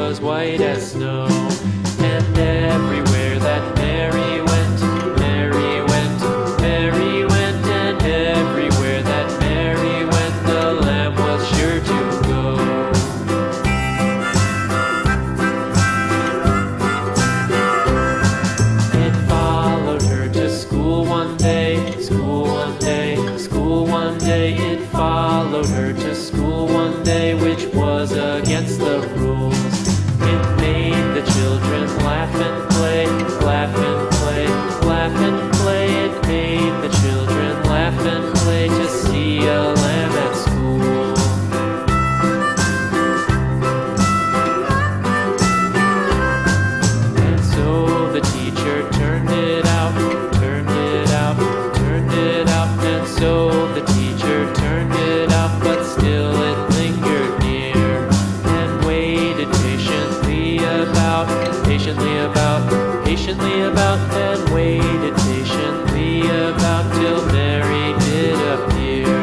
was white as snow. And everywhere that Mary went, Mary went, Mary went, and everywhere that Mary went, the lamb was sure to go. It followed her to school one day, school one day, school one day. It followed her to school one day, which was against the rules. It made the children laugh and play, laugh and play, laugh and play. It made the children laugh and play to see a lamb at school. And so the teacher turned it out, turned it out, turned it out. And so the teacher turned it out, but still it lingered near and waited patiently about, and waited patiently about till Mary did appear.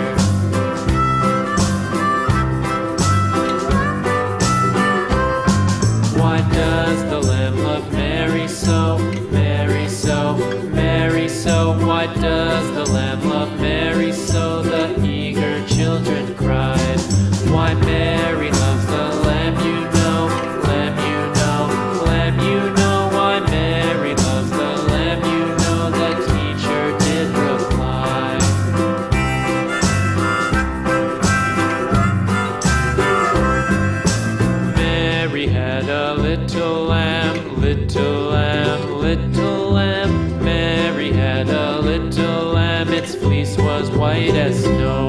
Why does the lamb love Mary so, Mary so, Mary so? Why does the lamb love Mary so? The eager children cried. Why Mary loves the lamb, you know, lamb, you know, lamb, you know. Why Mary loves the lamb, you know, the teacher did reply. Mary had a little lamb, little lamb, little lamb. Mary had a little lamb, its fleece was white as snow.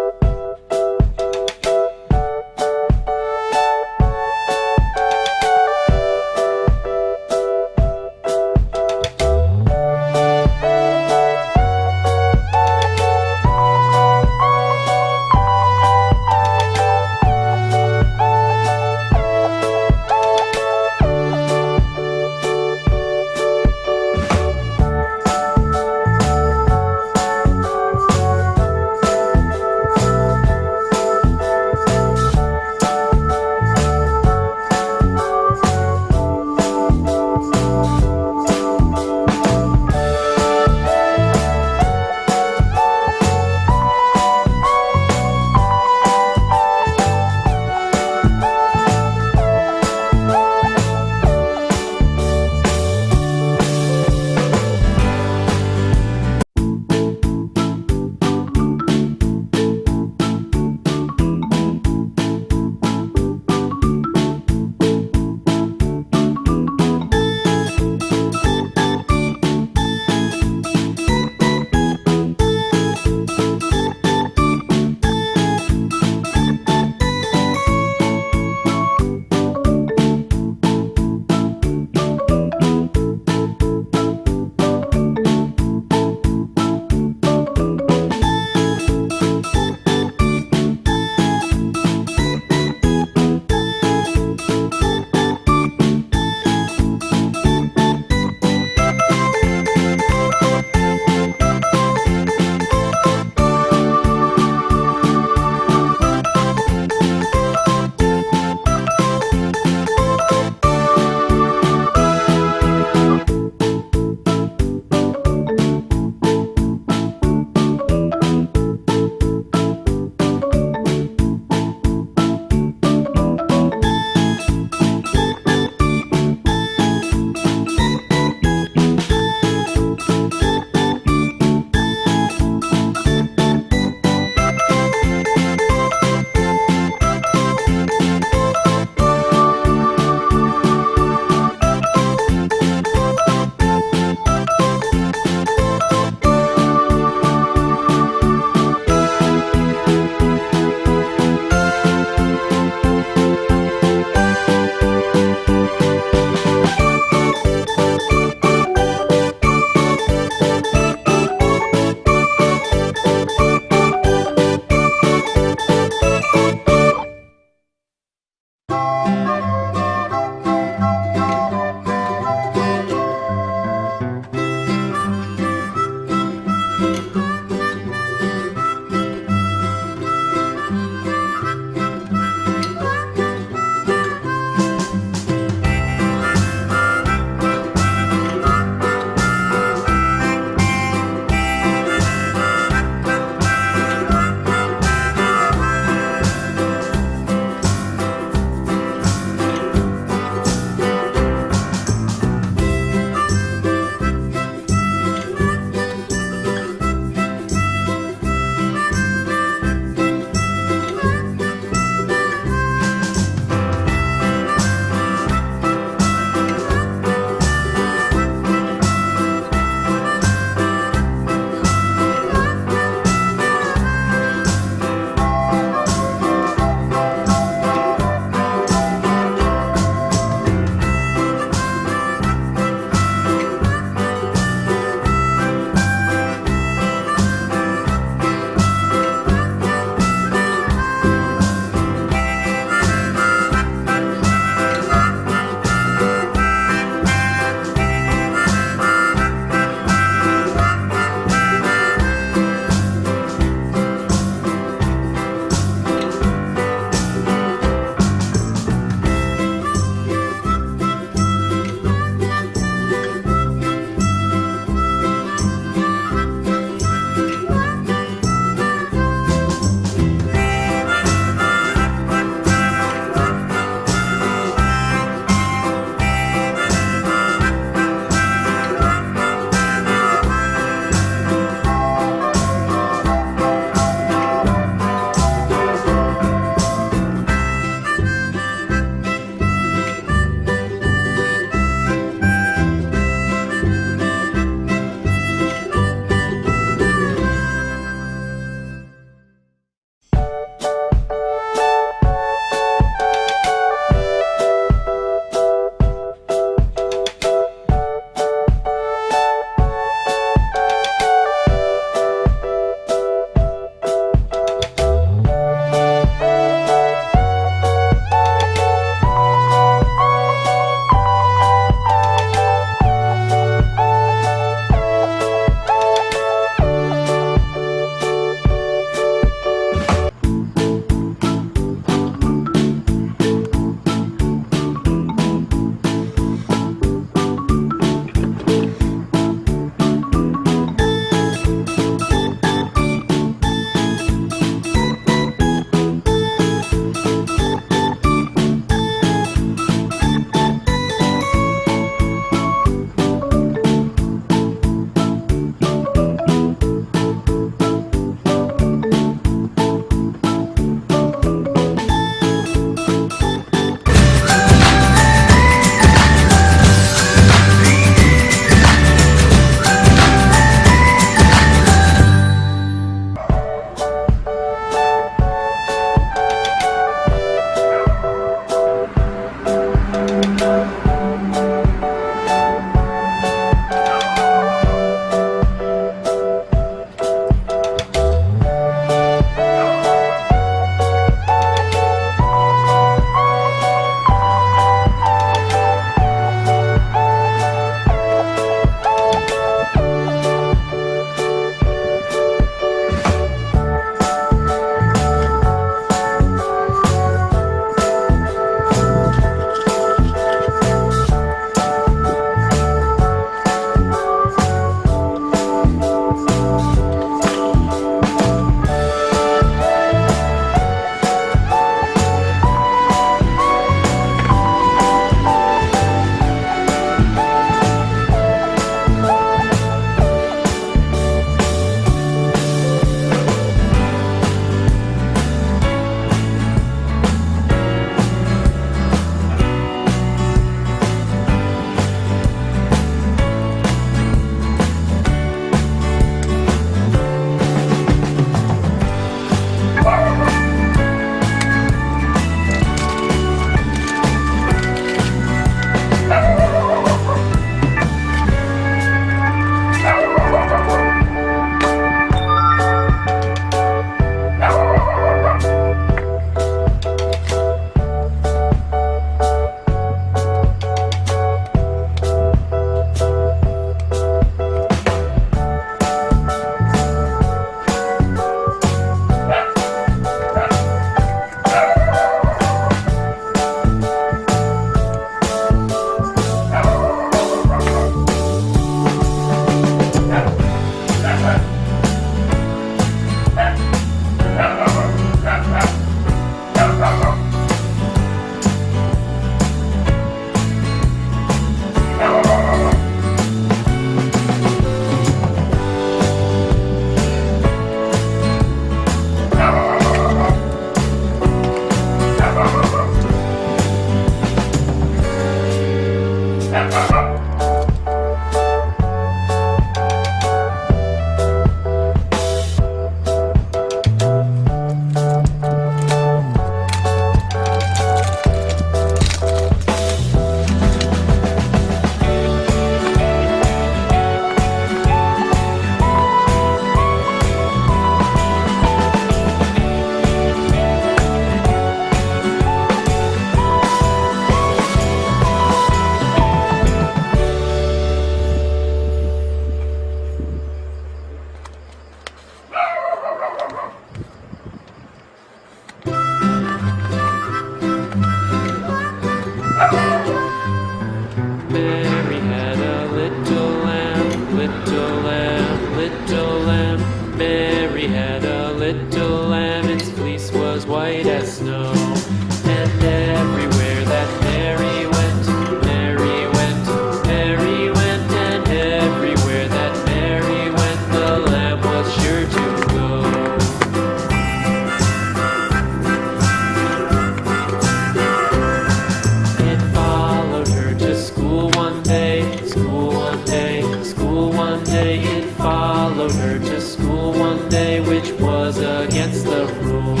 against the rules.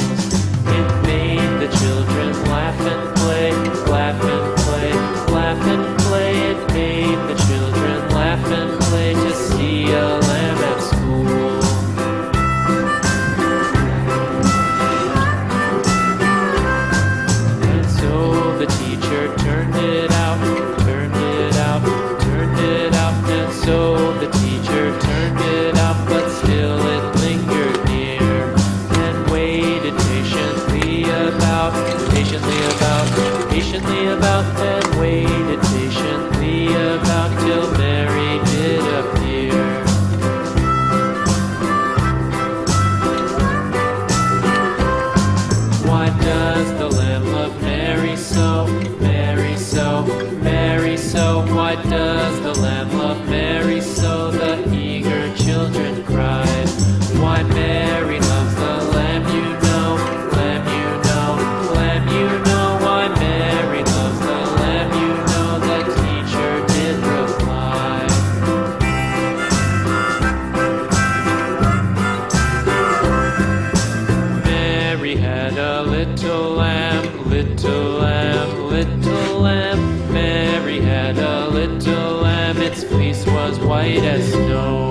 It made the children laugh and play, laugh and play, laugh and play. It made the children laugh and play to see a lamb at school. And so the teacher turned it out, turned it out, turned it out. And so the teacher turned it out, but still it lingered near and waited patiently about, and waited patiently about till Mary did appear. Why does the Lamb love Mary so, Mary so, Mary so? Why does the Lamb love Mary so? The eager children cried. Why Mary loves the Lamb, you know, Lamb, you know, Lamb, you know. Why Mary loves the Lamb, you know, the teacher did reply. Mary had a little lamb, little lamb, little lamb. Mary had a little lamb, its fleece was white as snow.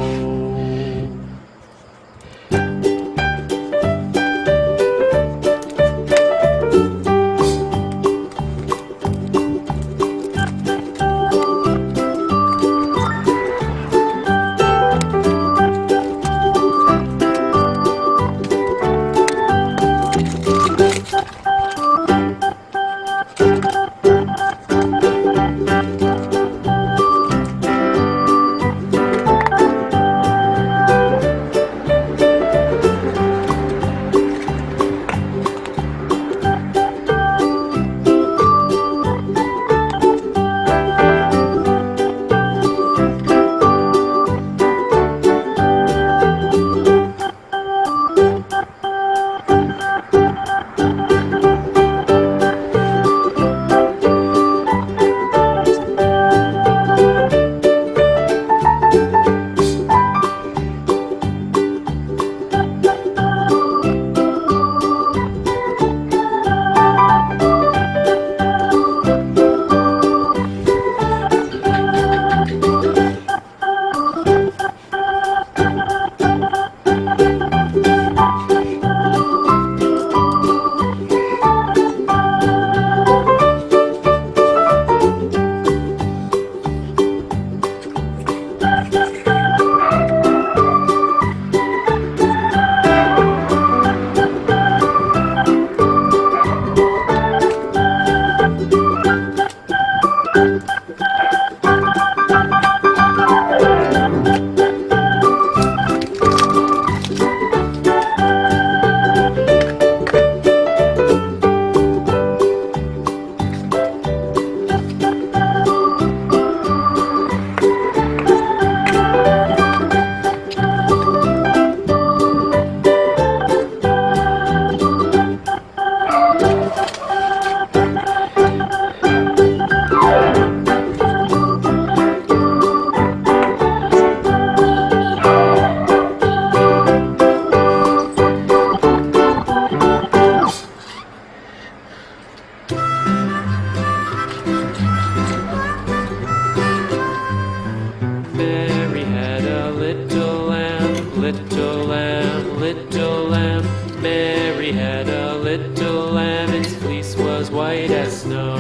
Mary had a little lamb, little lamb, little lamb. Mary had a little lamb, its fleece was white as snow.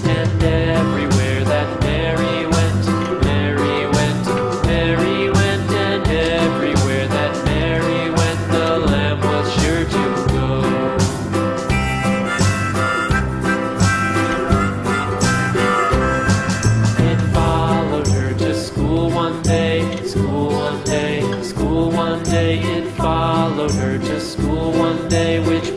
And everywhere that Mary went, Mary went, Mary went. And everywhere that Mary went, the lamb was sure to go. It followed her to school one day, school one day, school one day. It followed her to school one day, which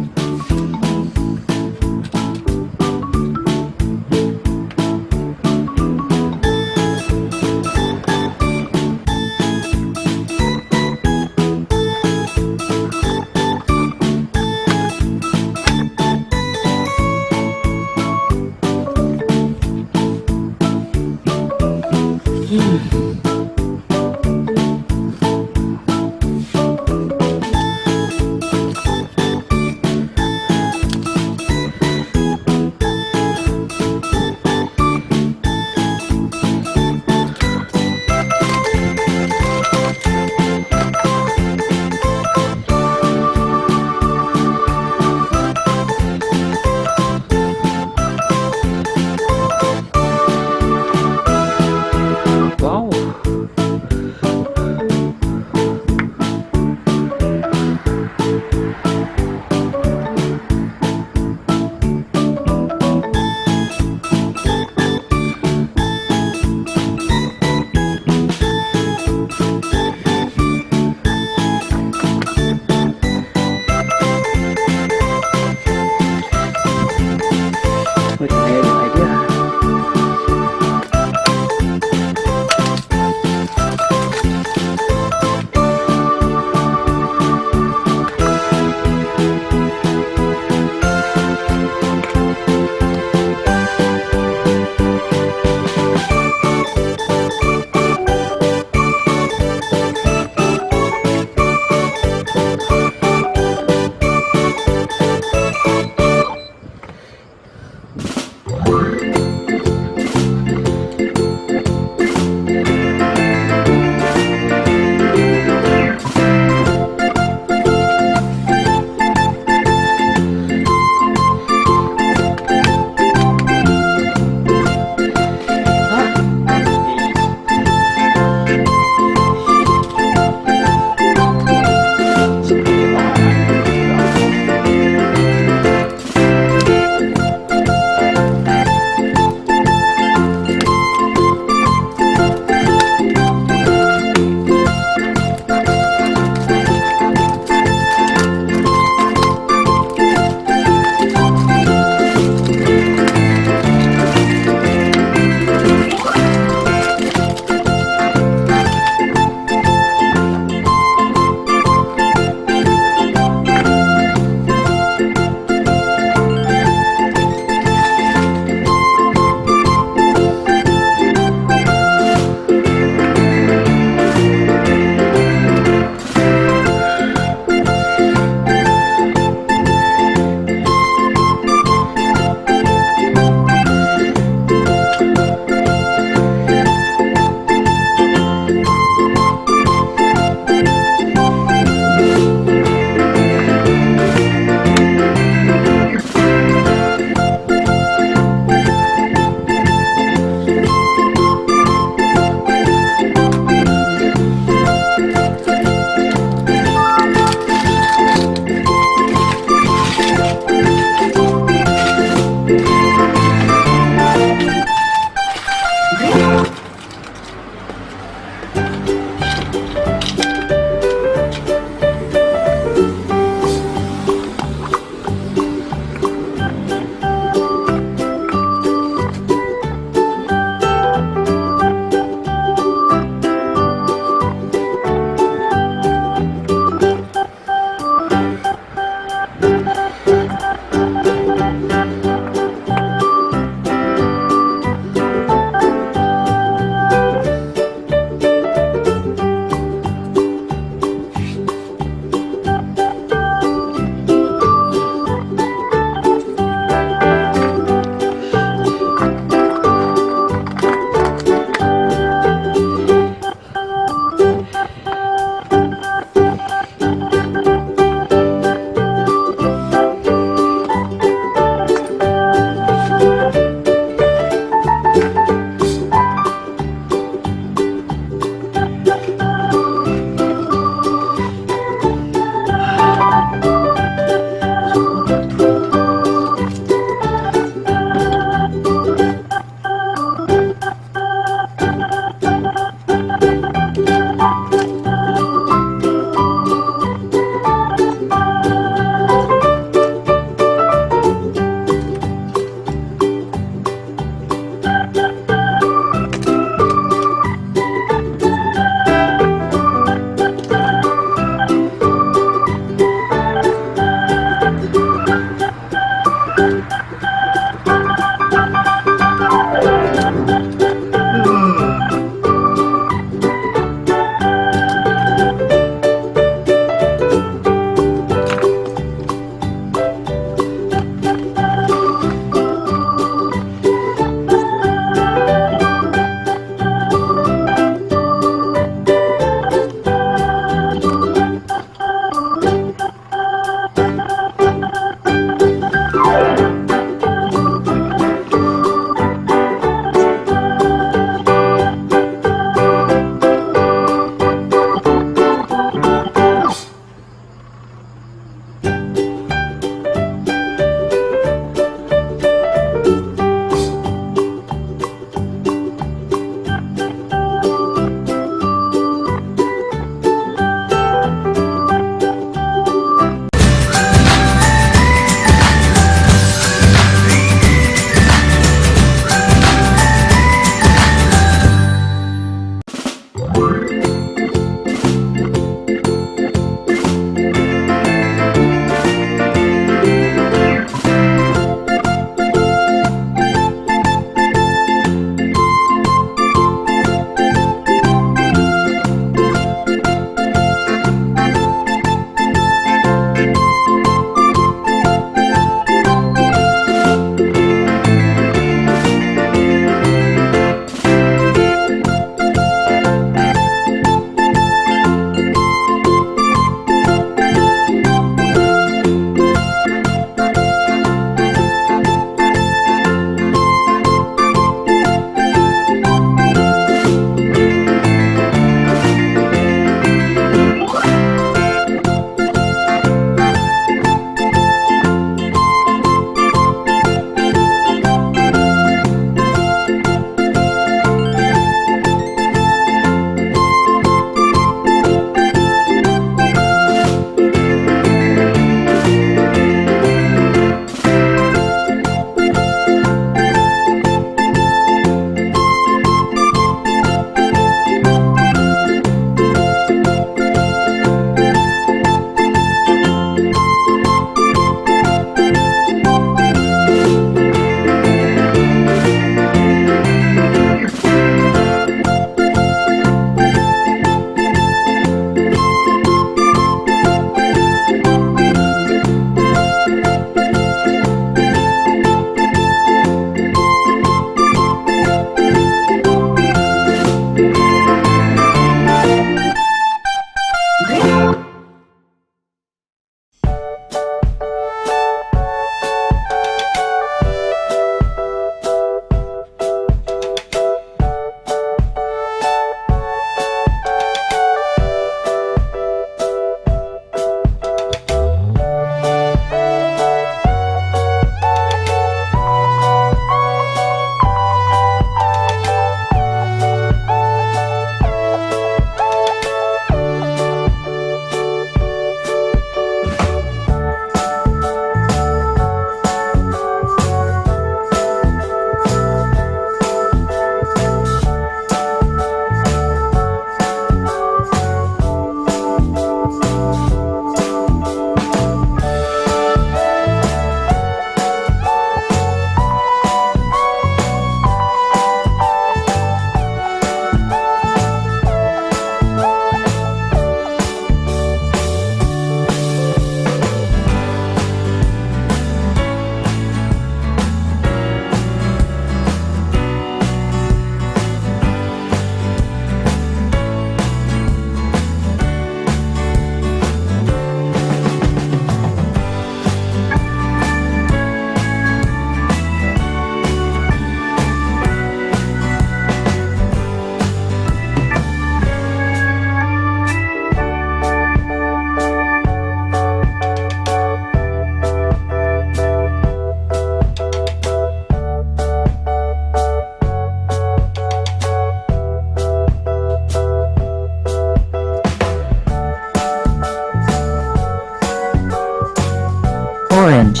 Orange.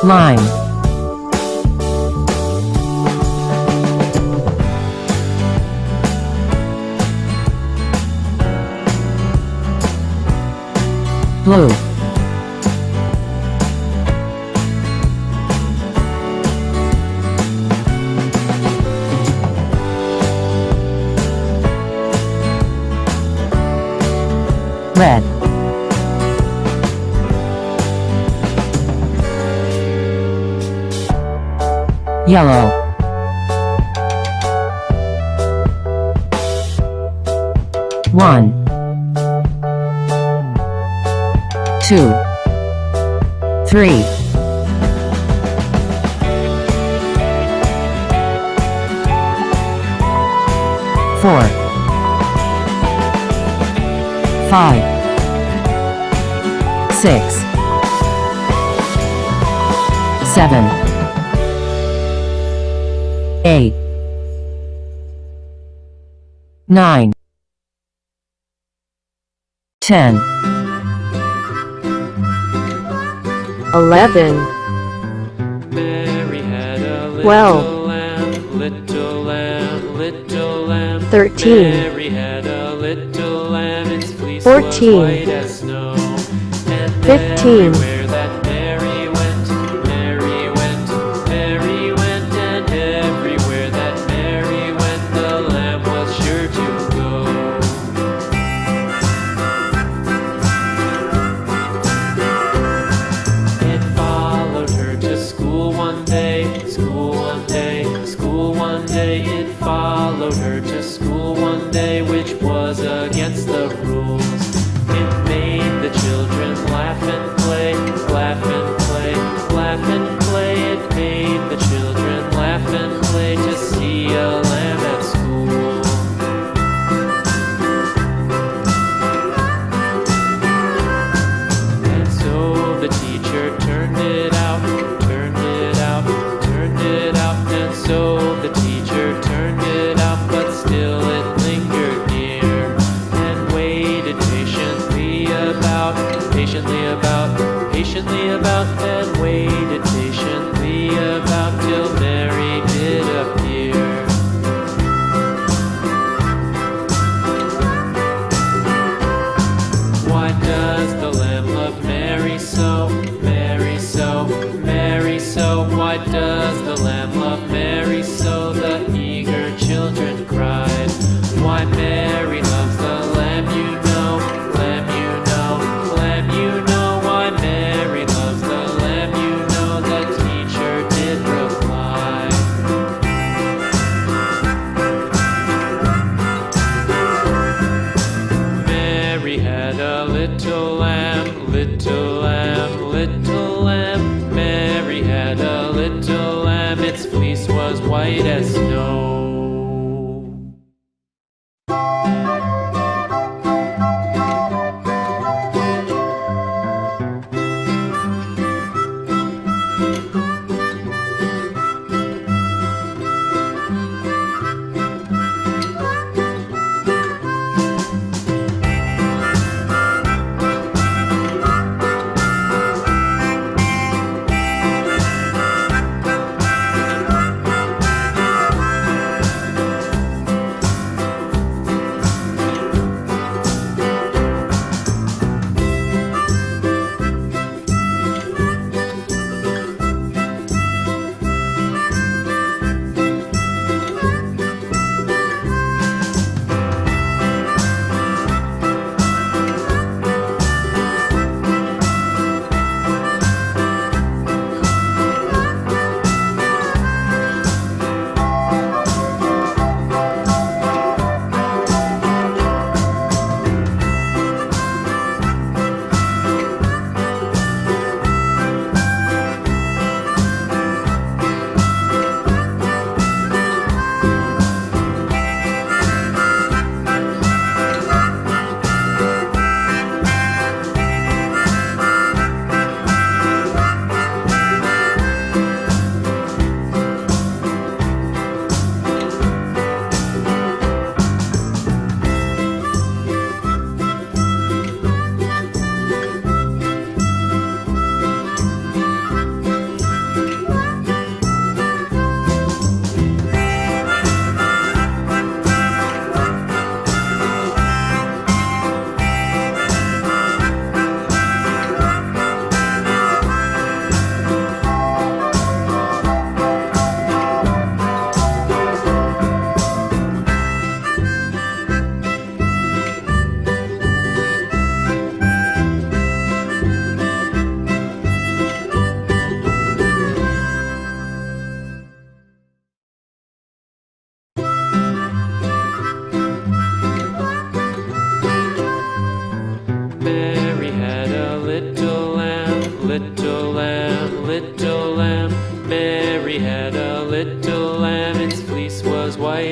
Lime. Blue. Red. Yellow. One. Two. Three. Four. Five. Six. Seven. Eight. Nine. 10. 11. Mary had a little 12. lamb, little lamb, little lamb. 13. Mary had a little lamb, its fleece 14. was white as snow. And 15. everywhere that Mary went, Mary went, Mary went, and everywhere that Mary went, the lamb was sure to go. It followed her to school one day, school one day, school one day. It followed her to school one day, which was against the rules. It made the children laugh and play, laugh and play, laugh and play. It made the children laugh and play to see a lamb at school. And so the teacher turned it out, turned it out, turned it out. And so the teacher turned it out, but still it lingered near.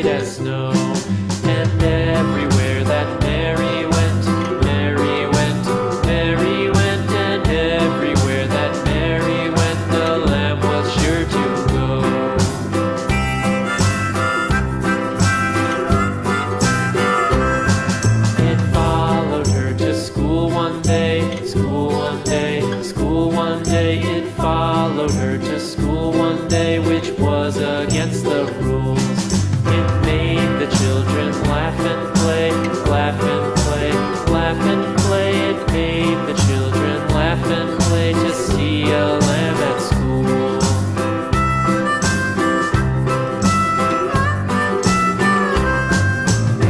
white as snow. And everywhere that Mary went, Mary went, Mary went, and everywhere that Mary went, the lamb was sure to go. It followed her to school one day, school one day, school one day. It followed her to school one day, which was against the rules. It made the children laugh and play, laugh and play, laugh and play. It made the children laugh and play to see a lamb at school.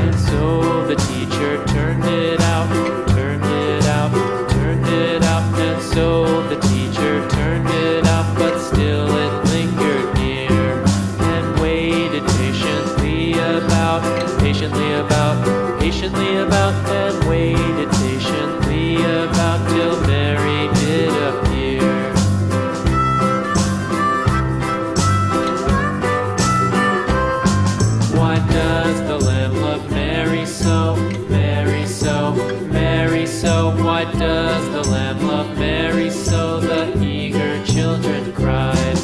And so the teacher turned it out, turned it out, turned it out. And so the teacher turned it out, but still it lingered near and waited patiently about, patiently about, patiently about, and waited patiently about till Mary did appear. Why does the lamb love Mary so, Mary so, Mary so? Why does the lamb love Mary so? The eager children cried.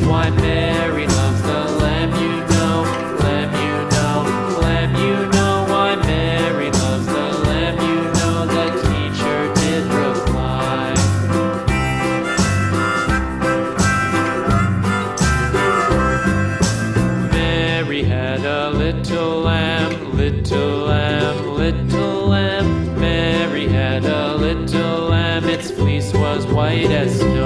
Why Mary loves the lamb, you know, lamb, you know, lamb, you know. Why Mary loves the lamb, you know, the teacher did reply. Mary had a little lamb, little lamb, little lamb. Mary had a little lamb, its fleece was white as snow.